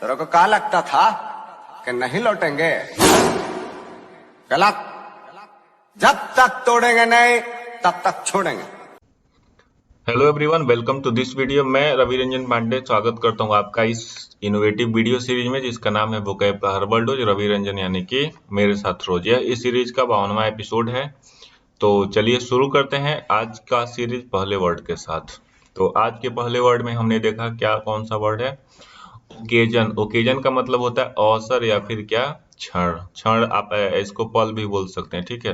तेरे को क्या लगता था कि नहीं लौटेंगे? गलत। जब तक तोड़ेंगे नहीं तब तक छोड़ेंगे। Hello everyone, welcome to this video. मैं रवि रंजन पांडे स्वागत करता हूं आपका इस इनोवेटिव वीडियो सीरीज में, जिसका नाम है वोकैब का हर वर्ड रोज। रवि रंजन यानी कि मेरे साथ रोज। यह इस सीरीज का 52वां एपिसोड है। तो चलिए शुरू करते हैं आज का सीरीज पहले वर्ड के साथ। तो आज के पहले वर्ड में हमने देखा क्या कौन सा वर्ड है, ओकेजन। ओकेजन का मतलब होता है अवसर या फिर क्या, क्षण। क्षण आप इसको पल भी बोल सकते हैं, ठीक है।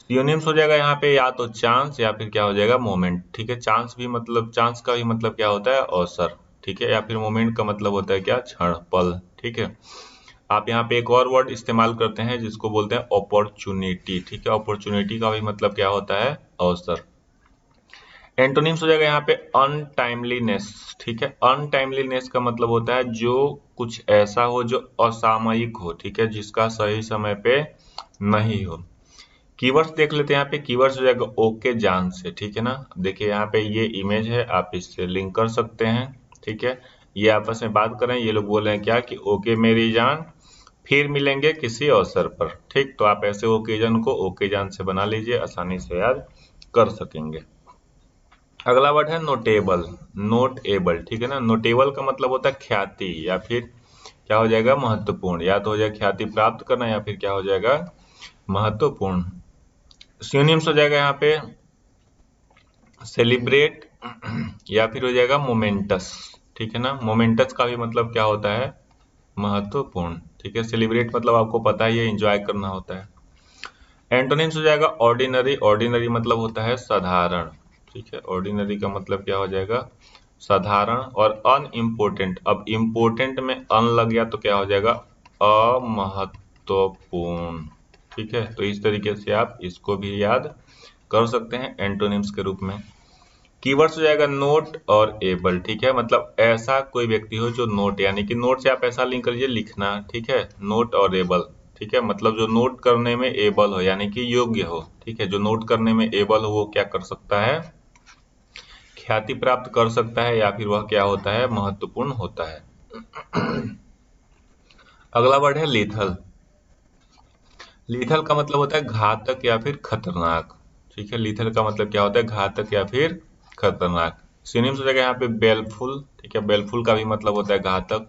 सिनोनिम्स हो जाएगा यहाँ पे या तो चांस या फिर क्या हो जाएगा, मोमेंट, ठीक है। चांस भी मतलब, चांस का भी मतलब क्या होता है, अवसर, ठीक है। या फिर मोमेंट का मतलब होता है क्या, क्षण, पल, ठीक है। आप यहाँ पे एक और वर्ड इस्तेमाल करते हैं जिसको बोलते हैं अपॉर्चुनिटी, ठीक है। अपॉर्चुनिटी का भी मतलब क्या होता है, अवसर। एंटोनिम्स हो जाएगा यहाँ पे अनटाइमलीनेस, ठीक है। अनटाइमलीनेस का मतलब होता है जो कुछ ऐसा हो जो असामयिक हो, ठीक है, जिसका सही समय पे नहीं हो। कीवर्ड्स देख लेते हैं। यहाँ पे कीवर्ड्स हो जाएगा ओके जान से, ठीक है ना। देखिए यहाँ पे ये इमेज है, आप इससे लिंक कर सकते हैं, ठीक है। ये आपस में बात कर रहे हैं, ये लोग बोल रहे हैं क्या कि ओके मेरी जान, फिर मिलेंगे किसी अवसर पर, ठीक। तो आप ऐसे ओकेजन को ओके जान से बना लीजिए, आसानी से याद कर सकेंगे। अगला वर्ड है नोटेबल। नोट एबल, ठीक है ना। नोटेबल का मतलब होता है ख्याति या फिर क्या हो जाएगा, महत्वपूर्ण। या तो हो जाएगा ख्याति प्राप्त करना या फिर क्या हो जाएगा, महत्वपूर्ण। सिनोनिम्स हो जाएगा यहाँ पे सेलिब्रेट या फिर हो जाएगा मोमेंटस, ठीक है ना। मोमेंटस का भी मतलब क्या होता है, महत्वपूर्ण, ठीक है। सेलिब्रेट मतलब आपको पता ही है, एंजॉय करना होता है। एंटोनिम्स हो जाएगा ऑर्डिनरी। ऑर्डिनरी मतलब होता है साधारण, ठीक है। ऑर्डिनरी का मतलब क्या हो जाएगा, साधारण। और अनइम्पोर्टेंट, अब इम्पोर्टेंट में अन लग गया तो क्या हो जाएगा, अमहत्वपूर्ण, ठीक है। तो इस तरीके से आप इसको भी याद कर सकते हैं एंटोनिम्स के रूप में। कीवर्ड्स हो जाएगा नोट और एबल, ठीक है। मतलब ऐसा कोई व्यक्ति हो जो नोट, यानी कि नोट से आप ऐसा लिंक कर लीजिए, लिखना, ठीक है। नोट और एबल, ठीक है, मतलब जो नोट करने में एबल हो यानी कि योग्य हो, ठीक है। जो नोट करने में एबल हो वो क्या कर सकता है, ख्याति प्राप्त कर सकता है, या फिर वह क्या होता है, महत्वपूर्ण होता है। अगला वर्ड है लीथल। लीथल का मतलब होता है घातक या फिर खतरनाक, ठीक है। लीथल का मतलब क्या होता है, घातक या फिर खतरनाक। सिनोनिम्स हो जाएगा यहाँ पे बेलफुल, ठीक है। बेलफुल का भी मतलब होता है घातक।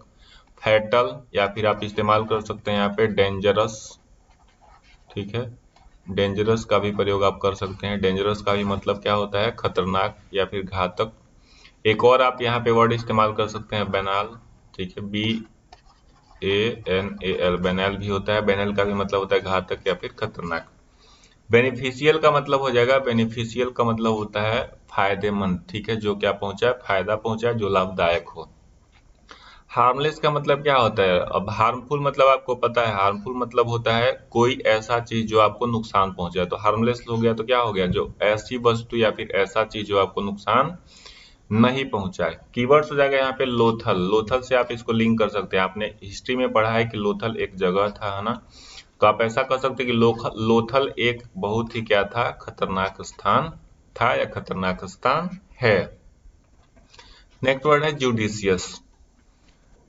फैटल या फिर आप इस्तेमाल कर सकते हैं यहाँ पे डेंजरस, ठीक है। डेंजरस का भी प्रयोग आप कर सकते हैं। डेंजरस का भी मतलब क्या होता है, खतरनाक या फिर घातक। एक और आप यहाँ पे वर्ड इस्तेमाल कर सकते हैं बेनाल, ठीक है। BANAL, बेनाल भी होता है। बेनाल का भी मतलब होता है घातक या फिर खतरनाक। बेनिफिशियल का मतलब हो जाएगा, बेनिफिशियल का मतलब होता है फायदेमंद, ठीक है। जो क्या पहुंचा है, फायदा पहुंचा है, जो लाभदायक हो। हार्मलेस का मतलब क्या होता है, अब हार्मफुल मतलब आपको पता है, हार्मफुल मतलब होता है कोई ऐसा चीज जो आपको नुकसान पहुंचाए। तो हार्मलेस हो गया तो क्या हो गया, जो ऐसी वस्तु या फिर ऐसा चीज जो आपको नुकसान नहीं पहुंचाए। कीवर्ड्स हो जाएगा यहाँ पे लोथल। लोथल से आप इसको लिंक कर सकते हैं, आपने हिस्ट्री में पढ़ा है कि लोथल एक जगह था, है ना। तो आप ऐसा कर सकते हैं कि लोथल एक बहुत ही क्या था, खतरनाक स्थान था या खतरनाक स्थान है। नेक्स्ट वर्ड है जुडिशियस।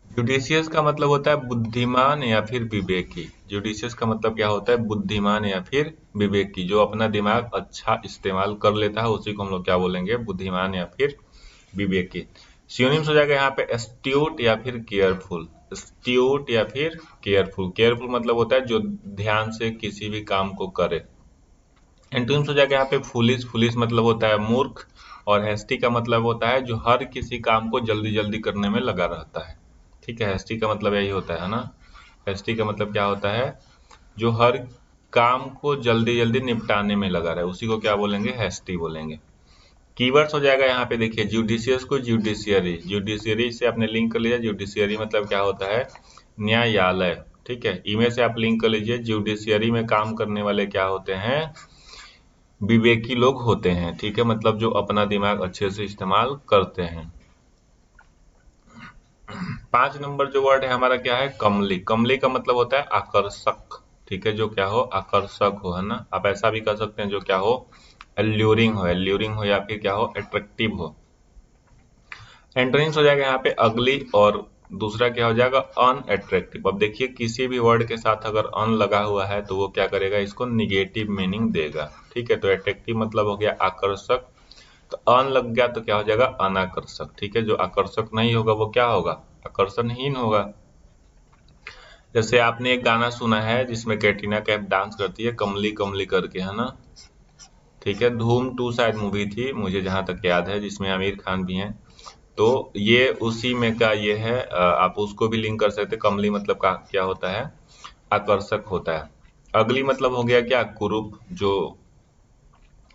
जुडिशियस का मतलब होता है बुद्धिमान या फिर विवेकी। जुडिशियस का मतलब क्या होता है, बुद्धिमान या फिर विवेकी। जो अपना दिमाग अच्छा इस्तेमाल कर लेता है उसी को हम लोग क्या बोलेंगे, बुद्धिमान या फिर विवेकी। सिनोनिम्स हो जाएगा यहाँ पे एस्ट्यूट या फिर केयरफुल। एस्ट्यूट या फिर केयरफुल। केयरफुल मतलब होता है जो ध्यान से किसी भी काम को करे। एंटोनिम्स हो जाएगा यहाँ पे फुलिश। फुलिश मतलब होता है मूर्ख। और हैस्टी का मतलब होता है जो हर किसी काम को जल्दी जल्दी करने में लगा रहता है, ठीक है। हैस्टी का मतलब यही होता है ना। हैस्टी का मतलब क्या होता है, जो हर काम को जल्दी जल्दी निपटाने में लगा रहा है, उसी को क्या बोलेंगे, हैस्टी बोलेंगे। कीवर्ड्स हो जाएगा यहाँ पे देखिए जुडिशियस को जुडिशियरी। जुडिशियरी से आपने लिंक कर लिया। जुडिशियरी मतलब क्या होता है, न्यायालय, ठीक है। इमेज से आप लिंक कर लीजिए। जुडिशियरी में काम करने वाले क्या होते हैं, विवेकी लोग होते हैं, ठीक है। मतलब जो अपना दिमाग अच्छे से इस्तेमाल करते हैं। 5 नंबर जो वर्ड है हमारा क्या है, कमली। कमली का मतलब होता है आकर्षक, ठीक है। जो क्या हो, आकर्षक हो, है ना। आप ऐसा भी कर सकते हैं जो क्या हो, एल्यूरिंग हो। एल्यूरिंग हो या फिर क्या हो, अट्रैक्टिव हो। एंटोनिम्स हो जाएगा यहाँ पे अगली और दूसरा क्या हो जाएगा अनअट्रैक्टिव। अब देखिए किसी भी वर्ड के साथ अगर अन लगा हुआ है तो वो क्या करेगा, इसको निगेटिव मीनिंग देगा। ठीक है, तो अट्रैक्टिव मतलब हो गया आकर्षक, तो अन लग गया तो क्या हो जाएगा अनाकर्षक। ठीक है, जो आकर्षक नहीं होगा वो क्या होगा, आकर्षणहीन होगा। जैसे आपने एक गाना सुना है जिसमें कैटरीना कैफ डांस करती है कमली कमली करके, है ना। ठीक है, धूम 2 शायद मूवी थी मुझे जहां तक याद है, जिसमें आमिर खान भी हैं। तो ये उसी में का ये है, आप उसको भी लिंक कर सकते हैं। कमली मतलब का क्या होता है, आकर्षक होता है। अगली मतलब हो गया क्या, कुरूप, जो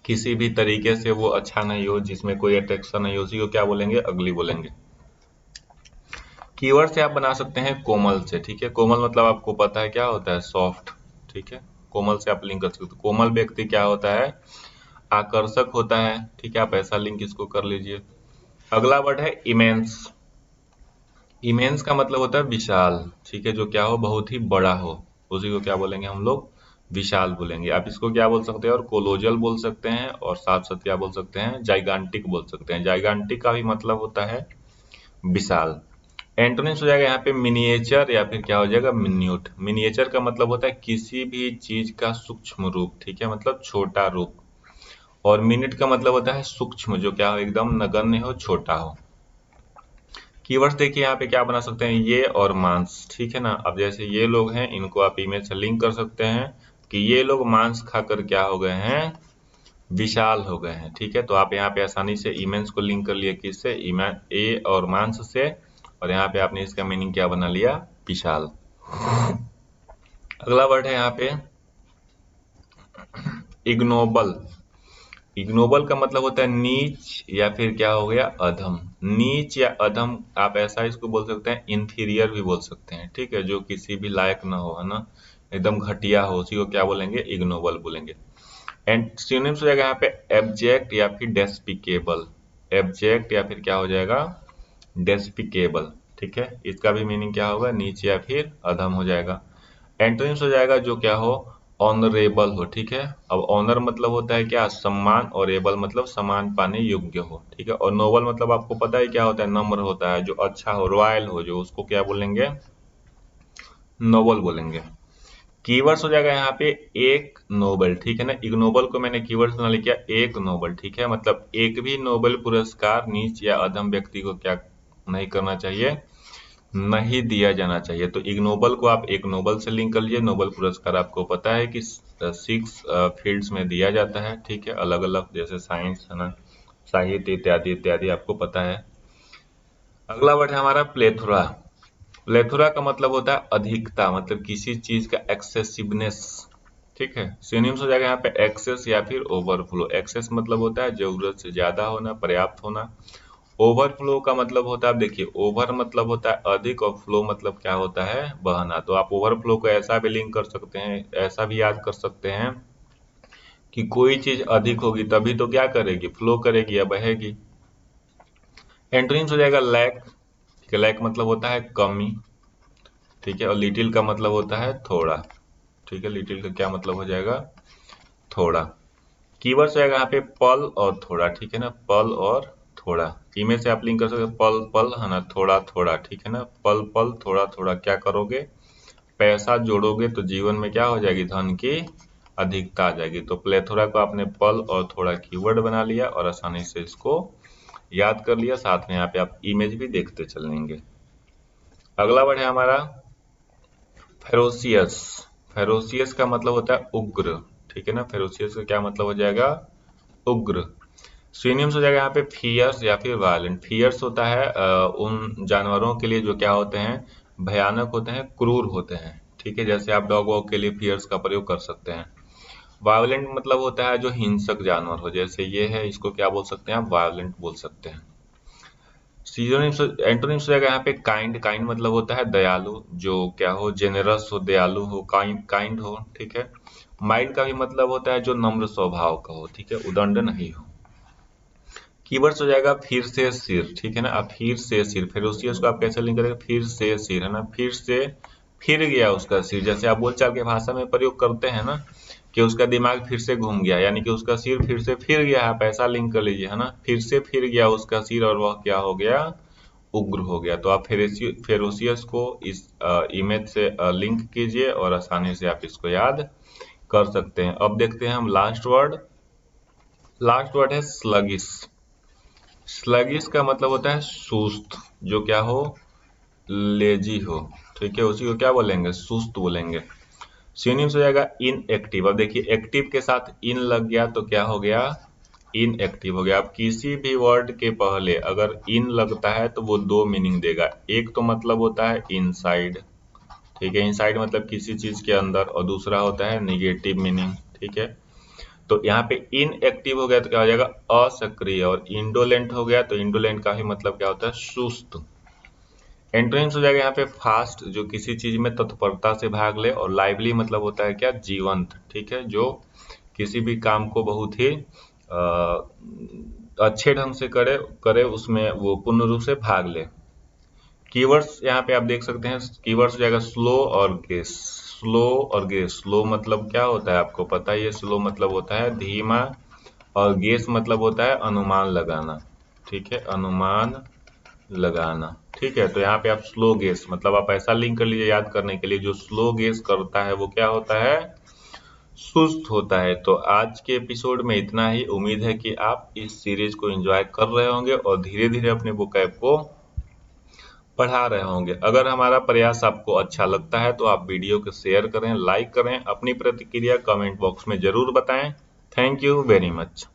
किसी भी तरीके से वो अच्छा नहीं हो, जिसमें कोई अट्रैक्शन नहीं हो, उसी को क्या बोलेंगे, अगली बोलेंगे। कीवर्ड से आप बना सकते हैं कोमल से। ठीक है, कोमल मतलब आपको पता है क्या होता है, सॉफ्ट। ठीक है, कोमल से आप लिंक कर सकते हो। कोमल व्यक्ति क्या होता है, आकर्षक होता है। ठीक है, आप ऐसा लिंक इसको कर लीजिए। अगला वर्ड है इमेंस। इमेंस का मतलब होता है विशाल। ठीक है, जो क्या हो, बहुत ही बड़ा हो, उसी को क्या बोलेंगे हम लोग, विशाल बोलेंगे। आप इसको क्या बोल सकते हैं, और कोलोजल बोल सकते हैं, और साथ साथ क्या बोल सकते हैं, जाइगांटिक बोल सकते हैं। जाइगांटिक का भी मतलब होता है विशाल। एंटोनिम्स हो जाएगा यहाँ पे मिनिएचर या फिर क्या हो जाएगा, मिन्यूट। मिनिएचर का मतलब होता है किसी भी चीज का सूक्ष्म रूप। ठीक है, मतलब छोटा रूप। और मिनट का मतलब होता है सूक्ष्म, जो क्या हो, एकदम नगण्य हो, छोटा हो। कीवर्ड्स देखिए यहाँ पे क्या बना सकते हैं, ये और मांस। ठीक है ना, अब जैसे ये लोग हैं, इनको आप इमेज से लिंक कर सकते हैं कि ये लोग मांस खाकर क्या हो गए हैं, विशाल हो गए हैं। ठीक है, तो आप यहाँ पे आसानी से इमेज को लिंक कर लिए किससे, ए और मांस से, और यहाँ पे आपने इसका मीनिंग क्या बना लिया, विशाल। अगला वर्ड है यहाँ पे इग्नोबल। इग्नोबल का मतलब होता है नीच या फिर क्या हो गया, अधम। नीच या अधम, आप ऐसा इसको बोल सकते हैं, इंफीरियर भी बोल सकते हैं। ठीक है, जो किसी भी लायक ना हो, है ना, एकदम घटिया हो, उसी को क्या बोलेंगे, इग्नोबल बोलेंगे। एंड सिनोनिम्स हो जाएगा यहाँ पे एब्जेक्ट या फिर डेस्पिकेबल। एब्जेक्ट या फिर क्या हो जाएगा, डेस्पिकेबल। ठीक है, इसका भी मीनिंग क्या होगा, नीच या फिर अधम हो जाएगा। एंटोनिम्स हो जाएगा जो क्या हो, ऑनरेबल हो। ठीक है, अब ऑनर मतलब होता है क्या, सम्मान, और एबल मतलब सम्मान पाने योग्य हो। ठीक है, और नोबल मतलब आपको पता है क्या होता है, नम्र होता है, जो अच्छा हो, रॉयल हो, जो उसको क्या बोलेंगे, नोबल बोलेंगे। कीवर्ड्स हो जाएगा यहाँ पे एक नोबल। ठीक है ना, इग्नोबल को मैंने कीवर्ड्स बना लिया एक नोबल। ठीक है, मतलब एक भी नोबल पुरस्कार नीच या अधम व्यक्ति को क्या नहीं करना चाहिए, नहीं दिया जाना चाहिए। तो इग्नोबल को आप एक नोबल से लिंक कर लीजिए। नोबल पुरस्कार आपको पता है कि 6 फील्ड्स में दिया जाता है। ठीक है, अलग अलग, जैसे साइंस, है ना, साहित्य इत्यादि इत्यादि, आपको पता है। अगला वर्ड है हमारा प्लेथोरा। प्लेथोरा का मतलब होता है अधिकता, मतलब किसी चीज का एक्सेसिवनेस। ठीक है, सिनोनिम्स हो जाएगा यहाँ पे एक्सेस या फिर ओवरफ्लो। एक्सेस मतलब होता है जरूरत से ज्यादा होना, पर्याप्त होना। ओवरफ्लो का मतलब होता है, आप देखिए, ओवर मतलब होता है अधिक, और फ्लो मतलब क्या होता है, बहना। तो आप ओवरफ्लो को ऐसा भी लिंक कर सकते हैं, ऐसा भी याद कर सकते हैं कि कोई चीज अधिक होगी तभी तो क्या करेगी, फ्लो करेगी या बहेगी। एंटोनिम्स हो जाएगा लैक। ठीक है, लैक मतलब होता है कमी। ठीक है, और लिटिल का मतलब होता है थोड़ा। ठीक है, लिटिल का क्या मतलब हो जाएगा, थोड़ा। कीवर्ड्स हो जाएगा यहाँ पे पल और थोड़ा। ठीक है ना, पल और थोड़ा। इमेज से आप लिंक कर सकते हैं, पल पल, है ना, थोड़ा थोड़ा। ठीक है ना, पल पल, थोड़ा थोड़ा। क्या करोगे, पैसा जोड़ोगे तो जीवन में क्या हो जाएगी, धन की अधिकता आ जाएगी। तो प्लेथोरा को आपने पल और थोड़ा कीवर्ड बना लिया और आसानी से इसको याद कर लिया। साथ में यहाँ पे आप इमेज भी देखते चलेंगे। अगला वर्ड है हमारा फेरोसियस। फेरोसियस का मतलब होता है उग्र। ठीक है ना, फेरोसियस का क्या मतलब हो जाएगा, उग्र। सिनोनिम्स हो जाएगा यहाँ पे फियर्स या फिर वायलेंट। फियर्स होता है उन जानवरों के लिए जो क्या होते हैं, भयानक होते हैं, क्रूर होते हैं। ठीक है, जैसे आप डॉग वॉग के लिए फियर्स का प्रयोग कर सकते हैं। वायलेंट मतलब होता है जो हिंसक जानवर हो, जैसे ये है, इसको क्या बोल सकते हैं, आप वायलेंट बोल सकते हैं। सीजोनिम्स एंटोनिम्स हो जाएगा यहाँ पे काइंड। काइंड मतलब होता है दयालु, जो क्या हो, जेनरस हो, दयालु हो, काइंड काइंड हो। ठीक है, माइल्ड का भी मतलब होता है जो नम्र स्वभाव का हो। ठीक है, उदंड नहीं हो। कीवर्ड्स हो जाएगा फिर से सिर। ठीक है ना, अब फिर से सिर, फेरोसियस को आप कैसे लिंक करेंगे, फिर से सिर, है ना, फिर से फिर गया उसका सिर। जैसे आप बोलचाल के भाषा में प्रयोग करते हैं ना, कि उसका दिमाग फिर से घूम गया, यानी कि उसका सिर फिर से फिर गया। आप ऐसा लिंक कर लीजिए, है ना, फिर से फिर गया उसका सिर, और वह क्या हो गया, उग्र हो गया। तो आप फेरोसियस को इस इमेज से लिंक कीजिए और आसानी से आप इसको याद कर सकते हैं। अब देखते हैं हम लास्ट वर्ड है स्लगिश। स्लगिश का मतलब होता है सुस्त, जो क्या हो, लेजी हो, ठीक है, उसी को क्या बोलेंगे, सुस्त बोलेंगे। सिनोनिम्स हो जाएगा इनएक्टिव। अब देखिए एक्टिव के साथ इन लग गया तो क्या हो गया, इनएक्टिव हो गया। अब किसी भी वर्ड के पहले अगर इन लगता है तो वो दो मीनिंग देगा। एक तो मतलब होता है इनसाइड, ठीक है, इनसाइड मतलब किसी चीज के अंदर, और दूसरा होता है निगेटिव मीनिंग, ठीक है। तो यहाँ पे इनएक्टिव हो गया तो क्या हो जाएगा, असक्रिय, और इंडोलेंट हो गया तो इंडोलेंट का ही मतलब क्या होता है, सुस्त। एंटोनिम्स हो जाएगा यहाँ पे फास्ट, जो किसी चीज में तत्परता से भाग ले, और लाइवली मतलब होता है क्या, जीवंत, ठीक है, जो किसी भी काम को बहुत ही अच्छे ढंग से करे उसमें वो पूर्ण रूप से भाग ले। कीवर्ड्स यहाँ पे आप देख सकते हैं, कीवर्ड्स हो जाएगा स्लो और गेस। स्लो और गेस, स्लो मतलब क्या होता है आपको पता ही है, स्लो मतलब होता है धीमा, और गेस मतलब होता है अनुमान लगाना, ठीक है, अनुमान लगाना, ठीक है। तो यहाँ पे आप स्लो गेस मतलब आप ऐसा लिंक कर लीजिए याद करने के लिए, जो स्लो गेस करता है वो क्या होता है, सुस्त होता है। तो आज के एपिसोड में इतना ही। उम्मीद है कि आप इस सीरीज को एंजॉय कर रहे होंगे और धीरे धीरे अपने वोकैब को बढ़ा रहे होंगे। अगर हमारा प्रयास आपको अच्छा लगता है तो आप वीडियो को शेयर करें, लाइक करें, अपनी प्रतिक्रिया कमेंट बॉक्स में जरूर बताएं। Thank you very much.